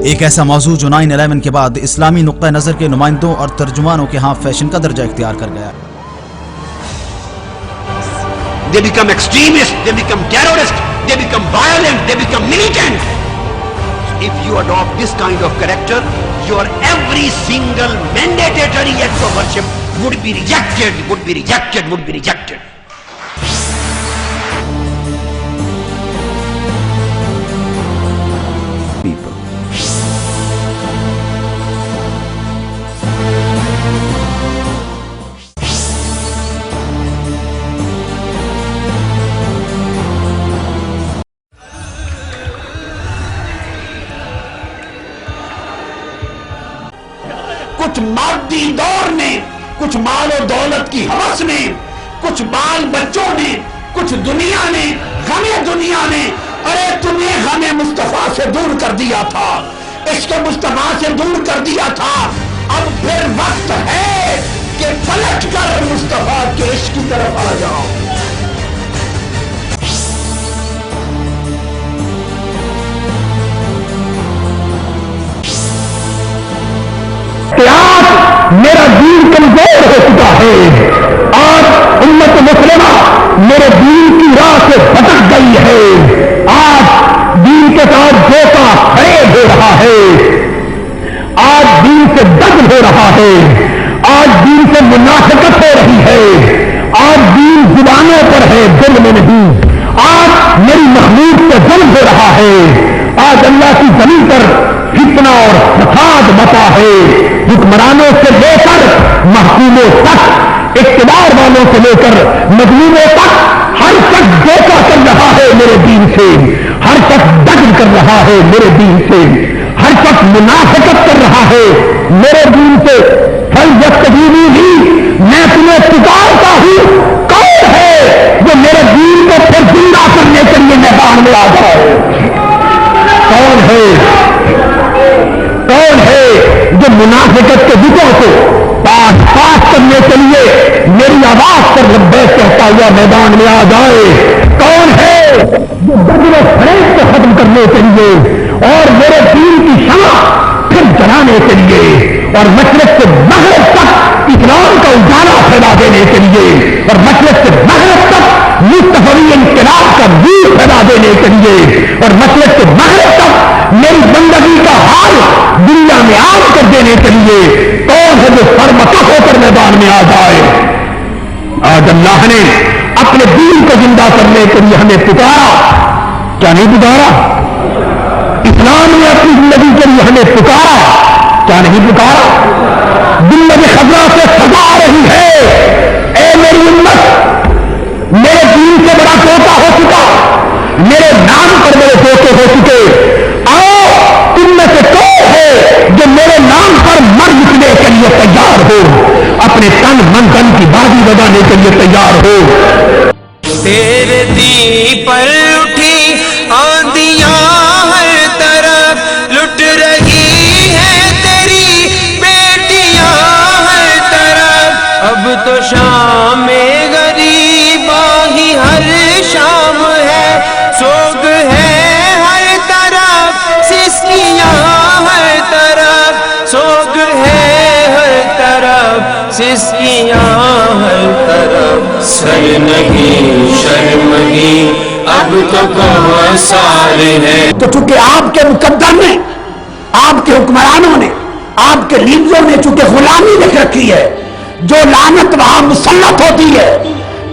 ایک ایسا موضوع جو 9/11 کے بعد اسلامی نقطہ نظر کے نمائندوں اور ترجمانوں کے ہاں فیشن کا درجہ اختیار کر گیا. They become extremists, they become terrorists, they become violent, they become militant. If you adopt this kind of character, your every single mandatory act of worship would be rejected, would be rejected, would be rejected. People. کچھ مادی دور نے، کچھ مال و دولت کی ہوس نے، کچھ بال بچوں نے، کچھ دنیا نے، غم دنیا نے، ارے تمہیں غم مصطفیٰ سے دور کر دیا تھا، عشق مصطفیٰ سے دور کر دیا تھا. اب پھر وقت ہے کہ پلٹ کر مصطفیٰ کے عشق کی طرف آ جاؤ. میرا دین کمزور ہو چکا ہے، آج امت مسلمہ میرے دین کی راہ سے بھٹک گئی ہے. آج دین کے ساتھ دھوکہ فریب ہو رہا ہے، آج دین سے دغل ہو رہا ہے، آج دین سے منافقت ہو رہی ہے، آج دین زبانوں پر ہے دل میں نہیں. آج میری مخلوق سے ظلم ہو رہا ہے، آج اللہ کی زمین پر فتنہ اور فساد مچا ہے. حکمرانوں سے لے کر محکوموں تک، اقتدار والوں سے لے کر مظلوموں تک، ہر شخص دھوکہ کر رہا ہے میرے دین سے، ہر شخص دغل کر رہا ہے میرے دین سے، ہر شخص منافقت کر رہا ہے میرے دین سے. فَلْيَسْتَجِیبُوا لِی، میں تمہیں پکارتا ہوں، کون ہے جو میرے دین کو پھر زندہ کرنے کے لیے میدان میں آ جائے؟ کون ہے، کون ہے جو منافقت کے بتوں کو پاس پاس کرنے کے لیے میری آواز پر لبیک کہتا ہوا میدان میں آ جائے؟ کون ہے جو دغل و فریب کو ختم کرنے کے لیے اور میرے دین کی شمع پھر جلانے کے لیے اور مشرق سے مغرب تک اسلام کا اجالا پھیلا دینے کے لیے اور مشرق سے مغرب تک مصطفی انقلاب کا نور پھیلا دینے کے لیے اور مشرق سے مغرب تک میری بندگی کا حال دنیا میں عام کر دینے کے لیے کون ہے جو سرمتہ ہو کر میدان میں آ جائے؟ آج اللہ نے اپنے دین کو زندہ کرنے کے لیے ہمیں پکارا، کیا نہیں پکارا؟ اسلام نے اپنی زندگی کے لیے ہمیں پکارا، کیا نہیں پکارا؟ زندگی خطرہ سے سزا آ رہی ہے. اے میری امت، میرے دین سے بڑا دھوکہ ہو چکا، میرے نام پر بڑے دھوکے ہو چکے. آؤ تم میں سے کون ہے جو میرے نام پر مر مٹنے کے لیے تیار ہو، اپنے تن من دن کی بازی لگانے کے لیے تیار ہو؟ تیرے دین پر اٹھی آندیاں ہر طرف لٹ رہی ہے، تیری بیٹیاں ہر طرف. اب تو شام غریبا ہی ہر شام ہے، سوگ ہے ہر طرف، سسکیاں ہر طرف، سوگ ہے ہر طرف، سسکیاں ہر طرف. سر نہیں شرم نہیں اب تو بہت سارے ہیں. تو چونکہ آپ کے مقدر نے، آپ کے حکمرانوں نے، آپ کے لیڈروں نے چونکہ غلامی لکھ رکھی ہے، جو لعنت وہاں مسلط ہوتی ہے.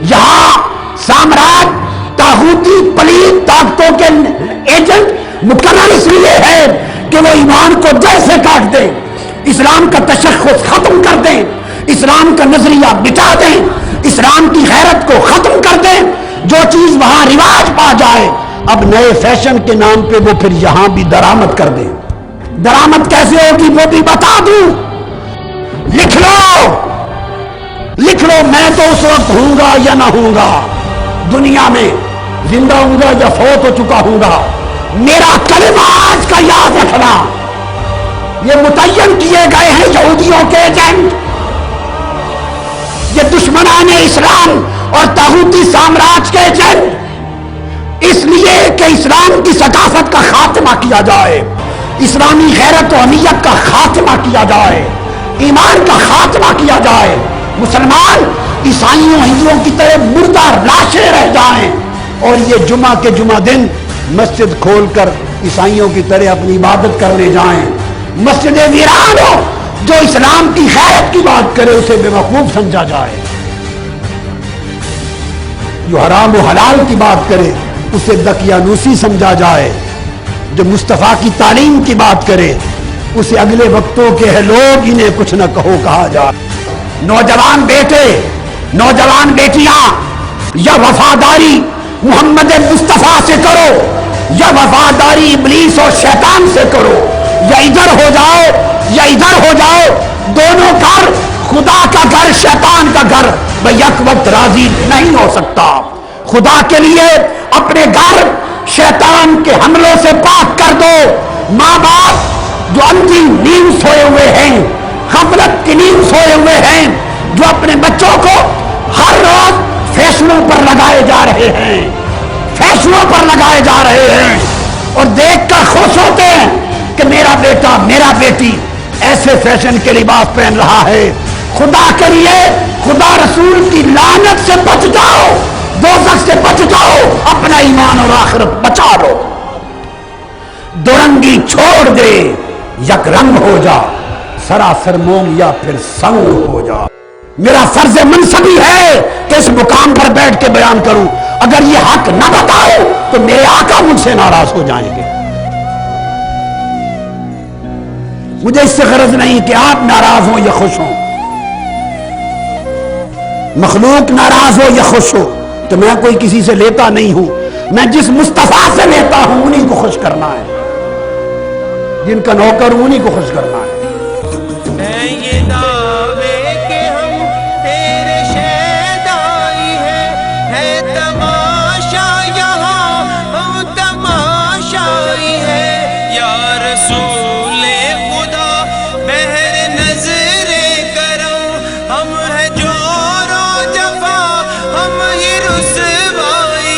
یہاں سامراج طاغوتی پلید طاقتوں کے ایجنٹ مقرر اس لیے ہے کہ وہ ایمان کو جڑ سے کاٹ دیں، اسلام کا تشخص ختم کر دیں، اسلام کا نظریہ مٹا دیں، اسلام کی غیرت کو ختم کر دیں. جو چیز وہاں رواج پا جائے اب نئے فیشن کے نام پہ وہ پھر یہاں بھی درآمد کر دیں. درآمد کیسے ہوگی وہ بھی بتا دوں، لکھ لو، لکھ لو. میں تو اس وقت ہوں گا یا نہ ہوں گا دنیا میں، زندہ ہوں گا یا فوت ہو چکا ہوں گا، میرا کلمہ آج کا یاد رکھنا. یہ متعین کیے گئے ہیں یہودیوں کے ایجنٹ، یہ دشمنان اسلام اور طاغوتی سامراج کے ایجنٹ، اس لیے کہ اسلام کی ثقافت کا خاتمہ کیا جائے، اسلامی غیرت و امیت کا خاتمہ کیا جائے، ایمان کا خاتمہ کیا جائے، مسلمان عیسائیوں ہندوؤں کی طرح مردہ لاشیں رہ جائیں، اور یہ جمعہ کے جمعہ دن مسجد کھول کر عیسائیوں کی طرح اپنی عبادت کرنے جائیں، مسجد ویران ہو، جو اسلام کی غیرت کی بات کرے اسے بیوقوف سمجھا جائے، جو حرام و حلال کی بات کرے اسے دقیانوسی سمجھا جائے، جو مصطفیٰ کی تعلیم کی بات کرے اسے اگلے وقتوں کے ہے لوگ انہیں کچھ نہ کہو کہا جائے۔ نوجوان بیٹے، نوجوان بیٹیاں، یا وفاداری محمد مصطفیٰ سے کرو یا وفاداری ابلیس اور شیطان سے کرو، یا ادھر ہو جاؤ یا ادھر ہو جاؤ، دونوں گھر خدا کا گھر شیطان کا گھر یک وقت راضی نہیں ہو سکتا۔ خدا کے لیے اپنے گھر شیطان کے حملوں سے پاک کر دو۔ ماں باپ جو اندھی نیند سوئے ہوئے ہیں، غفلت کی نیند سوئے ہوئے ہیں، جو اپنے بچوں کو ہر روز فیشنوں پر لگائے جا رہے ہیں، فیشنوں پر لگائے جا رہے ہیں، اور دیکھ کر خوش ہوتے ہیں کہ میرا بیٹا میرا بیٹی ایسے فیشن کے لباس پہن رہا ہے۔ خدا کے لیے خدا رسول کی لعنت سے بچ جاؤ، دوزخ سے بچ جاؤ، اپنا ایمان اور آخرت بچا لو۔ دو رنگی چھوڑ دے، یک رنگ ہو جا، سراسر موم یا پھر سنگ ہو جا۔ میرا فرض منصبی ہے کہ اس مقام پر بیٹھ کے بیان کروں، اگر یہ حق نہ بتاؤ تو میرے آقا مجھ سے ناراض ہو جائیں گے۔ مجھے اس سے غرض نہیں کہ آپ ناراض ہوں یا خوش ہوں، مخلوق ناراض ہو یا خوش ہو تو میں کوئی کسی سے لیتا نہیں ہوں، میں جس مصطفیٰ سے لیتا ہوں انہی کو خوش کرنا ہے، جن کا نوکر ہوں انہی کو خوش کرنا ہے۔ یہ دعوے کہ ہم تیرے شیدائی ہے تماشا یہاں ہم تماشائی ہے، یا رسول خدا بہر نظر کرم، ہم ہے جور و جفا ہم یہ رسوائی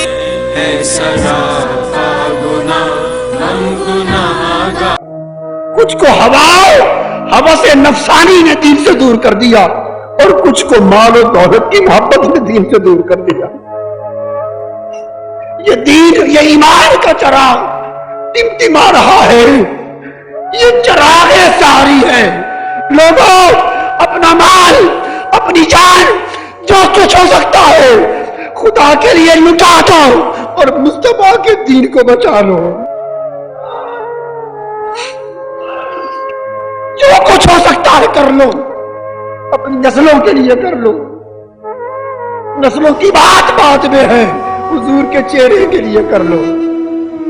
ہے، سزا کا گناہ ہم گناہ گار۔ کچھ کو ہوس نفسانی نے دین سے دور کر دیا، اور کچھ کو مال و دولت کی محبت نے دین سے دور کر دیا۔ یہ دین، یہ ایمان کا چراغ ٹمٹما رہا ہے، یہ چراغ ساری ہے۔ لوگوں، اپنا مال، اپنی جان، جو کچھ ہو سکتا ہے خدا کے لیے لٹا دو اور مصطفیٰ کے دین کو بچا لو۔ جو کچھ ہو سکتا ہے کر لو، اپنی نسلوں کے لیے کر لو۔ نسلوں کی بات بات میں ہے، حضور کے چہرے کے لیے کر لو۔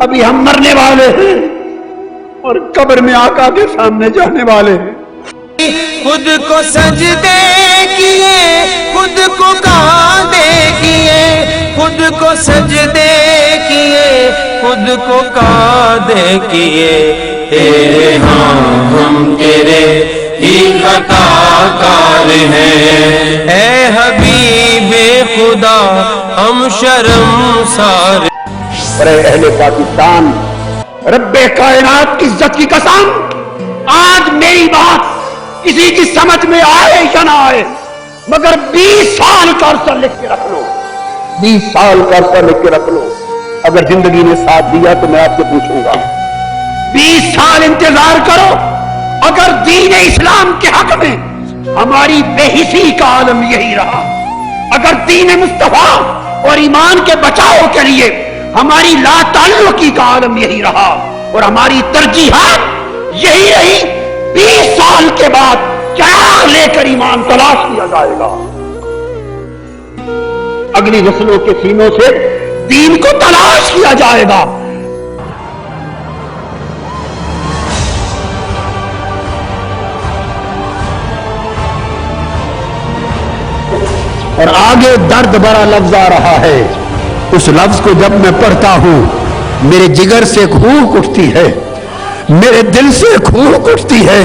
ابھی ہم مرنے والے ہیں اور قبر میں آقا کے سامنے جانے والے ہیں۔ خود کو سجدے کیے، خود کو قادے کیے، خود کو سجدے کیے، خود کو قادے کیے، تیرے ہاں ہم تیرے ہی خطا کار ہیں، اے حبیب خدا ہم شرمسار۔ اور اے اہل پاکستان، رب کائنات کی عزت کی قسم، آج میری بات کسی کی سمجھ میں آئے یا نہ آئے، مگر 20 سال کا عرصہ لکھ کے رکھ لو، 20 سال کا عرصہ لکھ کے رکھ لو۔ اگر زندگی نے ساتھ دیا تو میں آپ سے پوچھوں گا، 20 سال انتظار کرو۔ اگر دین اسلام کے حق میں ہماری بے حسی کا عالم یہی رہا، اگر دین مصطفیٰ اور ایمان کے بچاؤ کے لیے ہماری لا تعلقی کا عالم یہی رہا اور ہماری ترجیحات یہی رہی، 20 سال کے بعد چراغ لے کر ایمان تلاش کیا جائے گا۔ اگلی نسلوں کے سینوں سے دین کو تلاش کیا جائے گا۔ اور آگے درد بھرا لفظ آ رہا ہے، اس لفظ کو جب میں پڑھتا ہوں میرے جگر سے خوہ اٹھتی ہے، میرے دل سے خوہ اٹھتی ہے،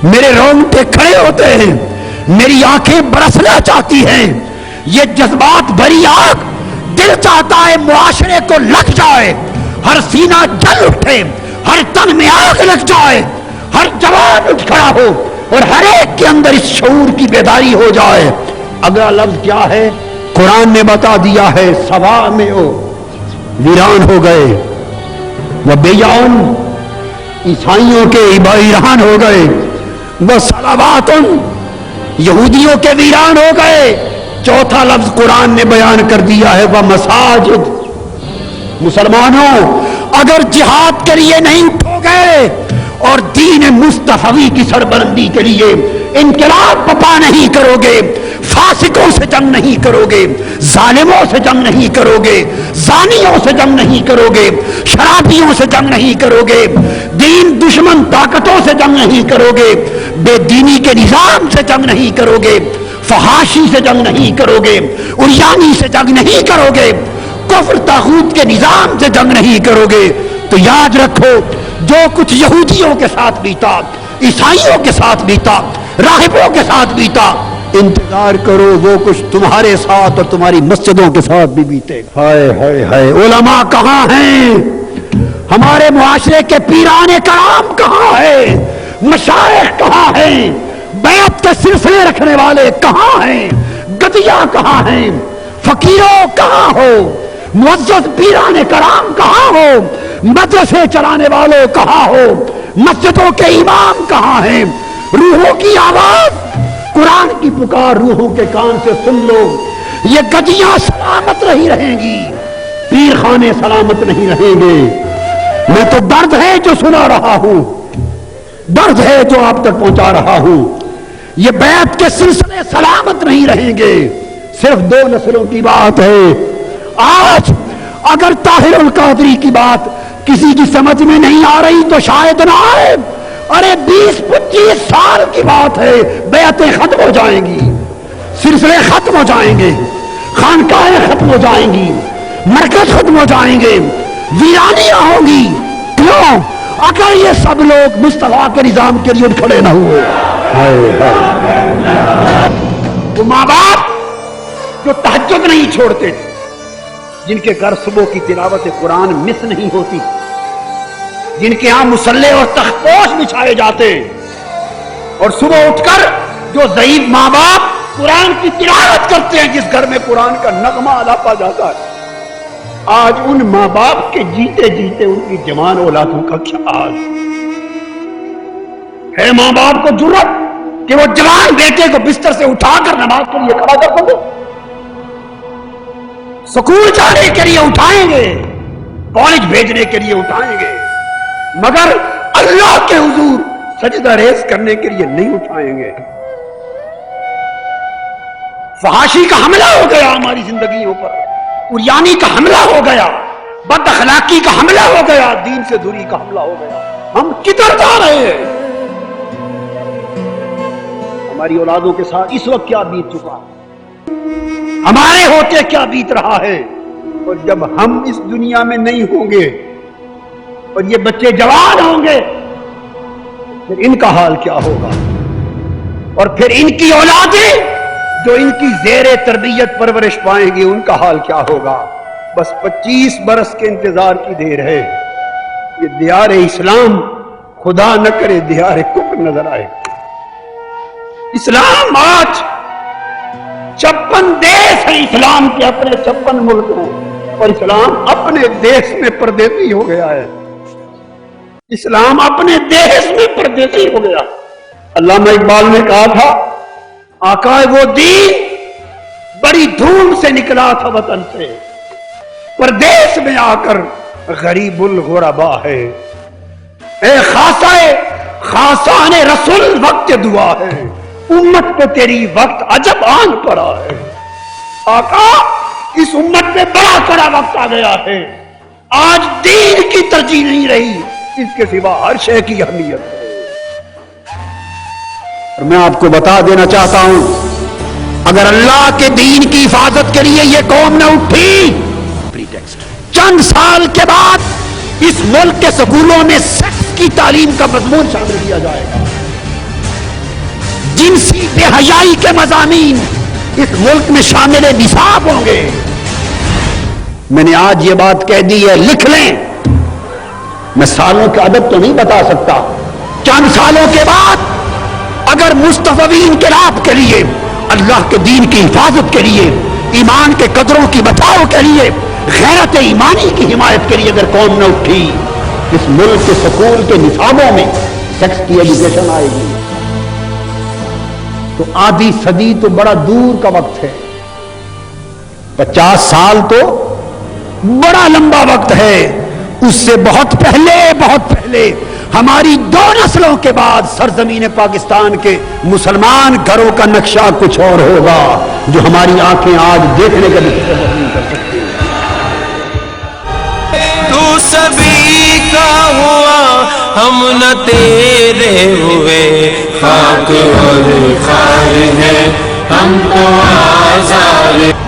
میرے رونگٹے کھڑے ہوتے ہیں، میری آنکھیں برسنا چاہتی ہیں۔ یہ جذبات بھری آگ، دل چاہتا ہے معاشرے کو لگ جائے، ہر سینہ جل اٹھے، ہر تن میں آگ لگ جائے، ہر جوان اٹھ کھڑا ہو اور ہر ایک کے اندر اس شعور کی بیداری ہو جائے۔ اگلا لفظ کیا ہے؟ قرآن نے بتا دیا ہے سوا میں ہو ویران ہو گئے، وہ بیان عیسائیوں کے ویران ہو گئے، وہ صلوات یہودیوں کے ویران ہو گئے۔ چوتھا لفظ قرآن نے بیان کر دیا ہے وہ مساجد۔ مسلمانوں اگر جہاد کے لیے نہیں اٹھو گے اور دین مصطفی کی سربلندی کے لیے انقلاب بپا نہیں کرو گے، فاسقوں سے جنگ نہیں کرو گے، ظالموں سے جنگ نہیں کرو گے، زانیوں سے جنگ نہیں کرو گے، شرابیوں سے جنگ نہیں کرو گے، دین دشمن طاقتوں سے جنگ نہیں کرو گے، بے دینی کے نظام سے جنگ نہیں کرو گے، فحاشی سے جنگ نہیں کرو گے، عریانی سے جنگ نہیں کرو گے، کفر طاغوت کے نظام سے جنگ نہیں کرو گے، تو یاد رکھو جو کچھ یہودیوں کے ساتھ بیتا، عیسائیوں کے ساتھ بیتا، راہبوں کے ساتھ بیتا، انتظار کرو وہ کچھ تمہارے ساتھ اور تمہاری مسجدوں کے ساتھ بھی بیتے۔ ہائے ہائے ہائے، علماء کہاں ہیں؟ ہمارے معاشرے کے پیران کرام کہاں ہیں؟ مشائخ کہاں ہیں؟ بیعت کے سلسلے رکھنے والے کہاں ہیں؟ گدیاں کہاں ہیں؟ فقیروں کہاں ہو؟ معزز پیران کرام کہاں ہو؟ مدرسے چلانے والوں کہاں ہو؟ مسجدوں کے امام کہاں ہیں؟ روحوں کی آواز، قرآن کی پکار روحوں کے کان سے سن لو۔ یہ گدیاں سلامت نہیں رہیں گی، پیر خانے سلامت نہیں رہیں گے۔ میں تو درد ہے جو سنا رہا ہوں، درد ہے جو آپ تک پہنچا رہا ہوں۔ یہ بیعت کے سلسلے سلامت نہیں رہیں گے، صرف 2 نسلوں کی بات ہے۔ آج اگر طاہر القادری کی بات کسی کی سمجھ میں نہیں آ رہی تو شاید نہ آئے، ارے 20-25 سال کی بات ہے، بیعتیں ختم ہو جائیں گی، سلسلے ختم ہو جائیں گے، خانقاہیں ختم ہو جائیں گی، مرکز ختم ہو جائیں گے، ویرانیاں ہوں گی۔ کیوں؟ اگر یہ سب لوگ مصطفیٰ کے نظام کے لیے کھڑے نہ ہوئے۔ وہ ماں باپ جو تہجد نہیں چھوڑتے، جن کے گھر صبح کی تلاوت قرآن مس نہیں ہوتی، جن کے ہاں مصلے اور تخپوش بچھائے جاتے، اور صبح اٹھ کر جو ضعیف ماں باپ قرآن کی تلاوت کرتے ہیں، جس گھر میں قرآن کا نغمہ الاپا جاتا ہے، آج ان ماں باپ کے جیتے جیتے ان کی جوان اولادوں کا کیا حال ہے؟ ماں باپ کو جرأت کہ وہ جوان بیٹے کو بستر سے اٹھا کر نماز کے لیے کھڑا کر دیں، سکول جانے کے لیے اٹھائیں گے، کالج بھیجنے کے لیے اٹھائیں گے، مگر اللہ کے حضور سجدہ ریز کرنے کے لیے نہیں اٹھائیں گے۔ فحاشی کا حملہ ہو گیا ہماری زندگیوں پر، عریانی کا حملہ ہو گیا، بد اخلاقی کا حملہ ہو گیا، دین سے دوری کا حملہ ہو گیا۔ ہم کدھر جا رہے ہیں؟ ہماری اولادوں کے ساتھ اس وقت کیا بیت چکا ہے، ہمارے ہوتے کیا بیت رہا ہے، اور جب ہم اس دنیا میں نہیں ہوں گے اور یہ بچے جوان ہوں گے، پھر ان کا حال کیا ہوگا؟ اور پھر ان کی اولادیں جو ان کی زیر تربیت پرورش پائیں گی، ان کا حال کیا ہوگا؟ بس 25 برس کے انتظار کی دیر ہے، یہ دیار اسلام خدا نہ کرے دیار کفر نظر آئے۔ اسلام آج 56 دیش ہیں، اسلام کے اپنے 56 ملک ہیں، اور اسلام اپنے دیش میں پردیسی ہو گیا ہے، اسلام اپنے دیش میں پردیسی ہو گیا۔ علامہ اقبال نے کہا تھا، آقا وہ دین بڑی دھوم سے نکلا تھا وطن سے، پردیس میں آ کر غریب الغربا ہے۔ اے خاصان رسول وقت دعا ہے، امت پہ تیری وقت عجب آن پڑا ہے۔ آقا اس امت پہ بڑا کڑا وقت آ گیا ہے، آج دین کی ترجیح نہیں رہی، اس کے سوا ہر شے کی اہمیت ہے۔ اور میں آپ کو بتا دینا چاہتا ہوں، اگر اللہ کے دین کی حفاظت کے لیے یہ قوم نہ اٹھی، چند سال کے بعد اس ملک کے سکولوں میں سیکس کی تعلیم کا مضمون شامل کیا جائے گا، جنسی بے حیائی کے مضامین اس ملک میں شامل نصاب ہوں گے۔ میں نے آج یہ بات کہہ دی ہے، لکھ لیں، میں سالوں کا عدد تو نہیں بتا سکتا، چند سالوں کے بعد اگر مصطفی انقلاب کے لیے، اللہ کے دین کی حفاظت کے لیے، ایمان کے قدروں کی بچاؤ کے لیے، غیرت ایمانی کی حمایت کے لیے اگر قوم نہ اٹھی، اس ملک کے سکول کے نصابوں میں سیکس کی ایجوکیشن آئے گی تو آدھی صدی تو بڑا دور کا وقت ہے، 50 سال تو بڑا لمبا وقت ہے، اس سے بہت پہلے ہماری 2 نسلوں کے بعد سرزمین پاکستان کے مسلمان گھروں کا نقشہ کچھ اور ہوگا جو ہماری آنکھیں آج دیکھنے کا بھی تصور نہیں کر سکتی۔ تو سبھی کا ہوا ہم نہ تیرے ہوئے، خاک اور خار ہے ہم تو آزاد۔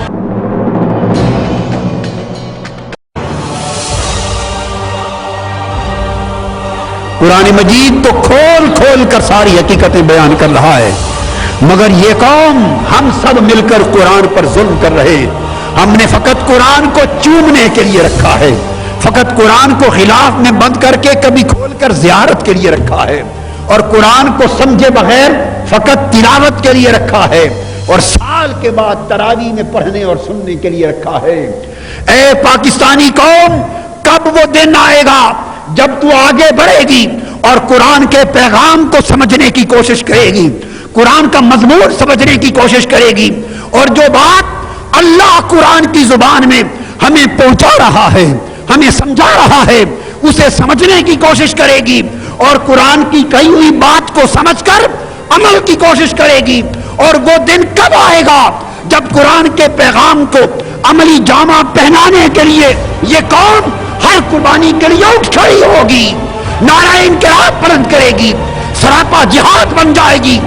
قرآن مجید تو کھول کھول کر ساری حقیقتیں بیان کر رہا ہے، مگر یہ قوم ہم سب مل کر قرآن پر ظلم کر رہے ہیں۔ ہم نے فقط قرآن کو چومنے کے لیے رکھا ہے، فقط قرآن کو غلاف میں بند کر کے کبھی کھول کر زیارت کے لیے رکھا ہے، اور قرآن کو سمجھے بغیر فقط تلاوت کے لیے رکھا ہے، اور سال کے بعد تراویح میں پڑھنے اور سننے کے لیے رکھا ہے۔ اے پاکستانی قوم، کب وہ دن آئے گا جب تو آگے بڑھے گی اور قرآن کے پیغام کو سمجھنے کی کوشش کرے گی، قرآن کا مضمون سمجھنے کی کوشش کرے گی، اور جو بات اللہ قرآن کی زبان میں ہمیں پہنچا رہا ہے، ہمیں سمجھا رہا ہے، اسے سمجھنے کی کوشش کرے گی، اور قرآن کی کہی ہوئی بات کو سمجھ کر عمل کی کوشش کرے گی۔ اور وہ دن کب آئے گا جب قرآن کے پیغام کو عملی جامہ پہنانے کے لیے یہ قوم ہر قربانی کے لیے اٹھ کھڑی ہوگی، نعرہ انقلاب بلند کرے گی، سراپا جہاد بن جائے گی،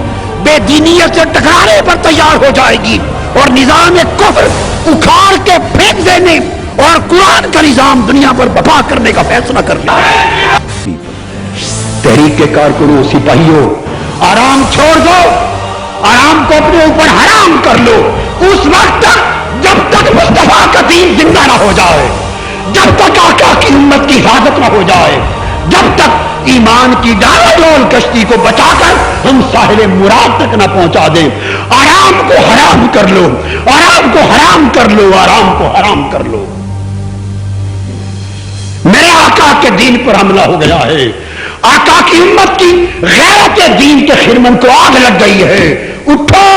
بے دینیت سے ٹکرانے پر تیار ہو جائے گی، اور نظام کفر اکھاڑ کے پھینک دینے اور قرآن کا نظام دنیا پر برپا کرنے کا فیصلہ کر لیا۔ تحریک کے کارکنوں، سپاہیوں، آرام چھوڑ دو، آرام کو اپنے اوپر حرام کر لو اس وقت تک جب تک مصطفیٰ کا دین زندہ نہ ہو جائے، جب تک آقا کی امت کی حفاظت نہ ہو جائے، جب تک ایمان کی ڈاواڈول کشتی کو بچا کر ہم ساحل مراد تک نہ پہنچا دیں۔ آرام کو حرام کر لو، آرام کو حرام کر لو، آرام کو حرام کر لو۔ میرے آقا کے دین پر حملہ ہو گیا ہے، آقا کی امت کی غیرت دین کے خرمن کو آگ لگ گئی ہے۔ اٹھو،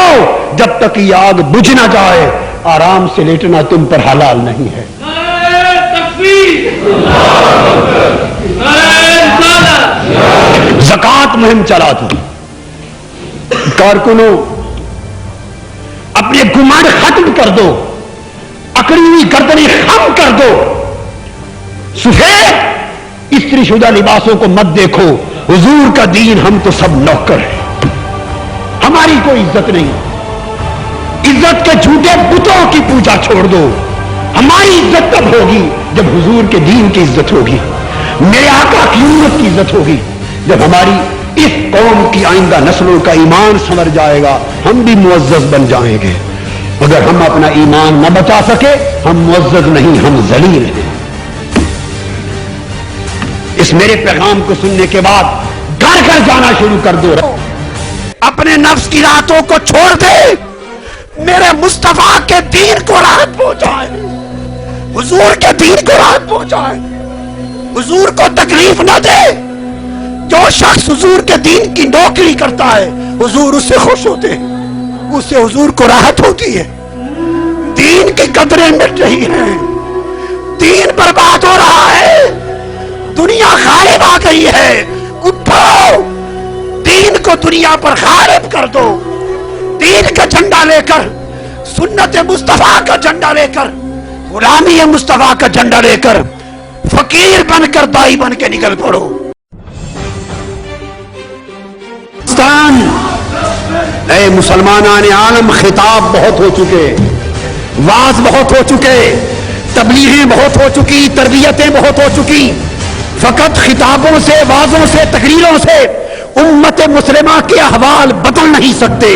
جب تک یہ آگ بجھ نہ جائے آرام سے لیٹنا تم پر حلال نہیں ہے۔ زکات مہم چلا تھی، کارکنوں اپنے گمان ختم کر دو، اکڑی ہوئی گردنیں خم کر دو، سفید استری شدہ لباسوں کو مت دیکھو، حضور کا دین ہم تو سب نوکر ہیں، ہماری کوئی عزت نہیں، عزت کے جھوٹے بتوں کی پوجا چھوڑ دو، ہماری عزت تب ہوگی جب حضور کے دین کی عزت ہوگی، میرے آقا کی امت کی عزت ہوگی، جب ہماری اس قوم کی آئندہ نسلوں کا ایمان سنور جائے گا، ہم بھی معزز بن جائیں گے۔ اگر ہم اپنا ایمان نہ بچا سکے ہم معزز نہیں، ہم ذلیل ہیں۔ اس میرے پیغام کو سننے کے بعد گھر گھر جانا شروع کر دو، اپنے نفس کی راتوں کو چھوڑ دے، میرے مصطفیٰ کے دین کو راحت پہنچائے، حضور کے دین کو راحت پہنچائے، حضور کو تکلیف نہ دے۔ جو شخص حضور کے دین کی نوکری کرتا ہے حضور اس سے خوش ہوتے ہیں، اس سے حضور کو راحت ہوتی ہے۔ دین کی قدریں مٹ رہی ہیں، دین برباد ہو رہا ہے، دنیا غالب آ گئی ہے، اٹھو، دین کو دنیا پر غالب کر دو، دین کا جھنڈا لے کر، سنت مصطفیٰ کا جھنڈا لے کر، غلامی مصطفیٰ کا جھنڈا لے کر، فقیر بن کر دائی بن کے نکل پڑو۔ اے مسلمانان عالم، خطاب بہت ہو چکے، واز بہت ہو چکے، تبلیغیں بہت ہو چکی، تربیتیں بہت ہو چکی، فقط خطابوں سے، وازوں سے، تقریروں سے امت مسلمہ کے احوال بدل نہیں سکتے۔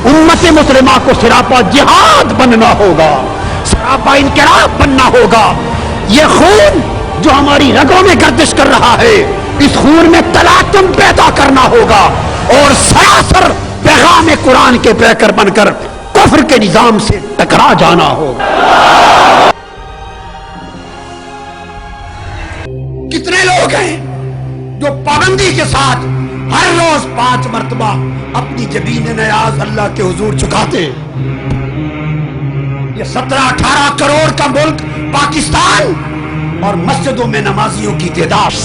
امت مسلمہ کو سراپا جہاد بننا ہوگا، سراپا انقلاب بننا ہوگا۔ یہ خون جو ہماری رگوں میں گردش کر رہا ہے، اس خون میں تلاطم پیدا کرنا ہوگا اور سراسر پیغام قرآن کے پیکر بن کر کفر کے نظام سے ٹکرا جانا ہوگا۔ کتنے لوگ ہیں جو پابندی کے ساتھ ہر روز 5 مرتبہ اپنی جبین نیاز اللہ کے حضور چکاتے ہیں؟ یہ 17-18 کروڑ کا ملک پاکستان اور مسجدوں میں نمازیوں کی تعداد،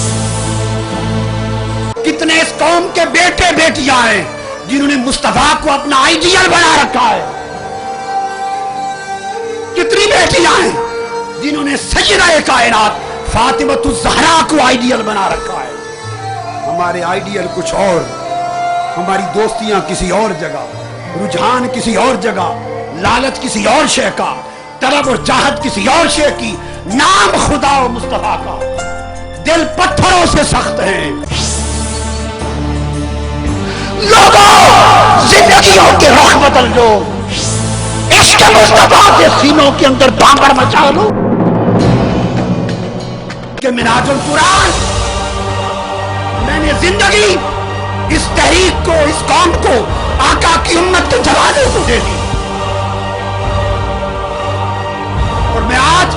کتنے اس قوم کے بیٹے بیٹیاں ہیں جنہوں نے مصطفیٰ کو اپنا آئیڈیل بنا رکھا ہے؟ کتنی بیٹیاں ہیں جنہوں نے سیدہ کائنات فاطمہ الزہرا کو آئیڈیل بنا رکھا ہے؟ ہمارے آئیڈیل کچھ اور، ہماری دوستیاں کسی اور جگہ، رجحان کسی اور جگہ، لالچ کسی اور شے کا، طلب اور چاہت کسی اور شے کی، نام خدا و مصطفیٰ کا، دل پتھروں سے سخت ہیں۔ لوگوں، زندگیوں کے رخ بدل دو، عشق مصطفیٰ کے سینوں کے اندر بامبر مچا لو کہ منہاج القرآن میں نے زندگی اس تحریک کو، اس قوم کو، آقا کی امت کے جوانوں کو دے دی، اور میں آج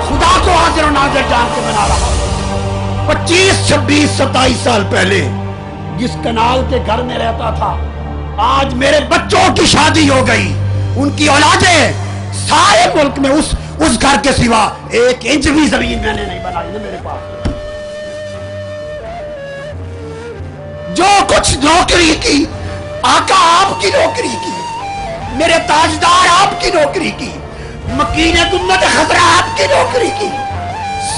خدا کو حاضر و ناظر جان کے منا رہا ہوں۔ 25، 26، 27 سال پہلے جس کنال کے گھر میں رہتا تھا، آج میرے بچوں کی شادی ہو گئی، ان کی اولادیں، سارے ملک میں اس گھر کے سوا 1 انچ بھی زمین میں نے نہیں بنائی ہے میرے پاس۔ جو کچھ نوکری کی، آقا آپ کی نوکری کی، میرے تاجدار آپ کی نوکری کی، مکین امت خضرا آپ کی نوکری کی،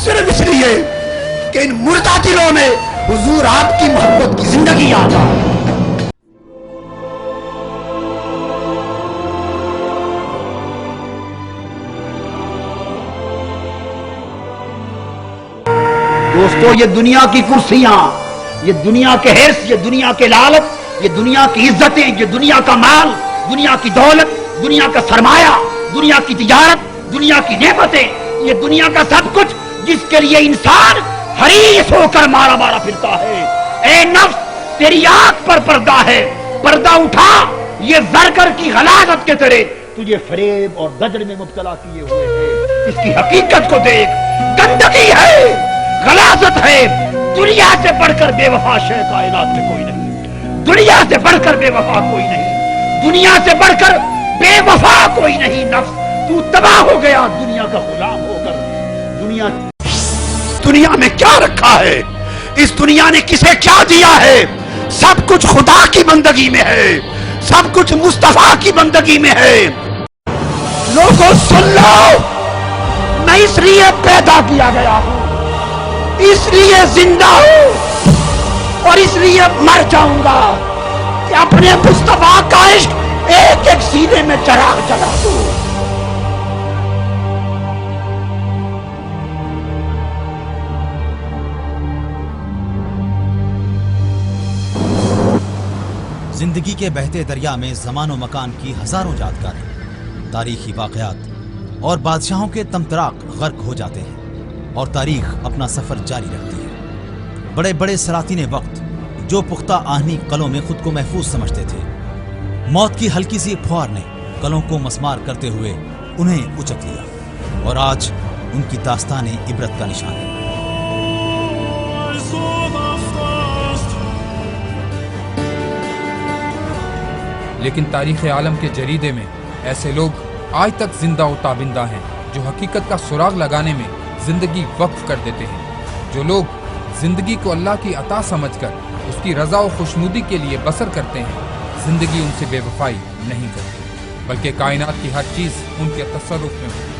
صرف اس لیے کہ ان مردہ دلوں میں حضور آپ کی محبت کی زندگی آ جائے۔ دوستو، یہ دنیا کی کرسیاں، یہ دنیا کے حرص، یہ دنیا کے لالچ، یہ دنیا کی عزتیں، یہ دنیا کا مال، دنیا کی دولت، دنیا کا سرمایہ، دنیا کی تجارت، دنیا کی نعمتیں، یہ دنیا کا سب کچھ جس کے لیے انسان حریص ہو کر مارا مارا پھرتا ہے۔ اے نفس، تیری آنکھ پر پردہ ہے، پردہ اٹھا، یہ زرگر کی غلاظت کے طرح تجھے فریب اور دجل میں مبتلا کیے ہوئے ہیں۔ اس کی حقیقت کو دیکھ، گندگی ہے، غلاظت ہے، دنیا سے بڑھ کر بے وفا شے کائنات میں کوئی نہیں، دنیا سے بڑھ کر بے وفا کوئی نہیں، دنیا سے بڑھ کر بے وفا کوئی نہیں۔ نفس، تو تباہ ہو گیا دنیا کا غلام ہو کر۔ دنیا میں کیا رکھا ہے؟ اس دنیا نے کسے کیا دیا ہے؟ سب کچھ خدا کی بندگی میں ہے، سب کچھ مصطفیٰ کی بندگی میں ہے۔ لوگوں سن لو، میں اس لیے پیدا کیا گیا ہوں، اس لیے زندہ ہوں اور اس لیے مر جاؤں گا کہ اپنے مصطفیٰ کا عشق ایک ایک سینے میں چراغ جلا دوں۔ زندگی کے بہتے دریا میں زمان و مکان کی ہزاروں یادگاریں، تاریخی واقعات اور بادشاہوں کے تمطراق غرق ہو جاتے ہیں اور تاریخ اپنا سفر جاری رکھتی ہے۔ بڑے بڑے سلاطین وقت جو پختہ آہنی قلعوں میں خود کو محفوظ سمجھتے تھے، موت کی ہلکی سی پھوار نے قلعوں کو مسمار کرتے ہوئے انہیں اچک لیا، اور آج ان کی داستانیں عبرت کا نشان ہے۔ لیکن تاریخ عالم کے جریدے میں ایسے لوگ آج تک زندہ و تابندہ ہیں جو حقیقت کا سراغ لگانے میں زندگی وقف کر دیتے ہیں، جو لوگ زندگی کو اللہ کی عطا سمجھ کر اس کی رضا و خوشنودی کے لیے بسر کرتے ہیں۔ زندگی ان سے بے وفائی نہیں کرتی، بلکہ کائنات کی ہر چیز ان کے تصرف میں ہوتی ہے۔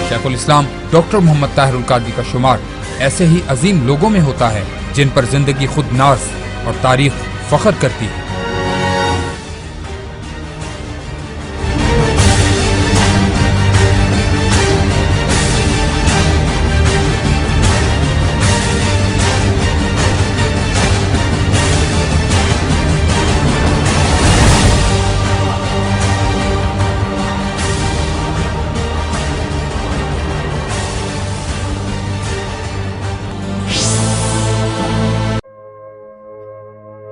شیخ الاسلام ڈاکٹر محمد طاہر القادری کا شمار ایسے ہی عظیم لوگوں میں ہوتا ہے جن پر زندگی خود ناز اور تاریخ فخر کرتی ہے۔